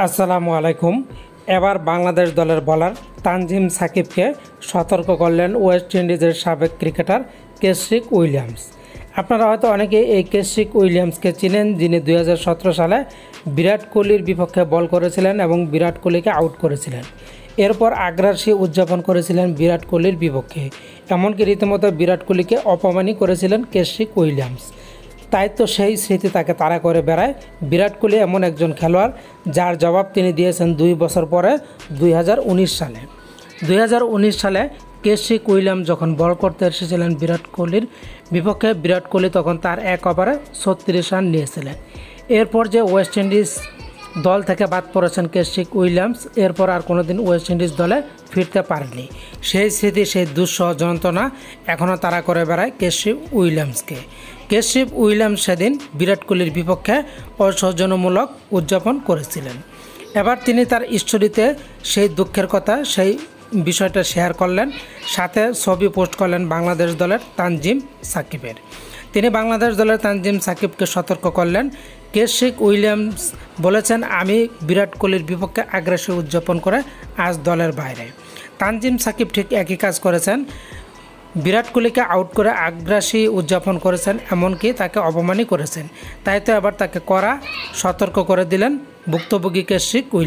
আসসালামু আলাইকুম। এবার বাংলাদেশ দলের বোলার তানজিম সাকিবকে সতর্ক করলেন ওয়েস্ট ইন্ডিজের সাবেক ক্রিকেটার কেশরিক উইলিয়ামস। আপনারা হয়তো অনেকে এই কেশরিক উইলিয়ামসকে চিনেন, যিনি 2017 সালে বিরাট কোহলির বিপক্ষে বল করেছিলেন এবং বিরাট কোহলিকে আউট করেছিলেন। এরপর আগ্রাসী উদযাপন করেছিলেন বিরাট কোহলির বিপক্ষে, এমনকি রীতিমতো বিরাট কোহলিকে অপমানই করেছিলেন কেশরিক উইলিয়ামস। তাই তো সেই স্মৃতি তাকে তাড়া করে বেড়ায়। বিরাট কোহলি এমন একজন খেলোয়াড় যার জবাব তিনি দিয়েছেন 2 বছর পরে 2019 সালে। 2019 সালে কেশরিক উইলিয়ামস যখন বল করতে এসেছিলেন বিরাট কোহলির বিপক্ষে, বিরাট কোহলি তখন তার 1 ওভারে 36 রান নিয়েছিলেন। এরপর যে ওয়েস্ট ইন্ডিজ দল থেকে বাদ পড়েছেন কেশরিক উইলিয়ামস, এরপর আর কোনোদিন ওয়েস্ট ইন্ডিজ দলে ফিরতে পারেননি। সেই স্মৃতি, সেই দুঃসহ যন্ত্রণা এখনও তাড়া করে বেড়ায় কেশরিক উইলিয়ামসকে। কেশরিক উইলিয়ামস সেদিন বিরাট কোহলির বিপক্ষে অসৌজন্যমূলক উদযাপন করেছিলেন। এবার তিনি তার স্টোরিতে সেই দুঃখের কথা, সেই বিষয়টা শেয়ার করলেন, সাথে ছবি পোস্ট করলেন বাংলাদেশ দলের তানজিম সাকিবের। তিনি বাংলাদেশ দলের তানজিম সাকিবকে সতর্ক করলেন। কেশরিক উইলিয়ামস বলেছেন, আমি বিরাট কোহলির বিপক্ষে আগ্রাসী উদযাপন করে আজ দলের বাইরে। তানজিম সাকিব ঠিক একই কাজ করেছেন, বিরাট কোহলিকে আউট করে আগ্রাসী উদযাপন করেছেন, এমনকি তাকে অপমানই করেছেন। তাই তো এবার তাকে কড়া সতর্ক করে দিলেন ভুক্তভোগী কেশরিক উইলিয়ামস।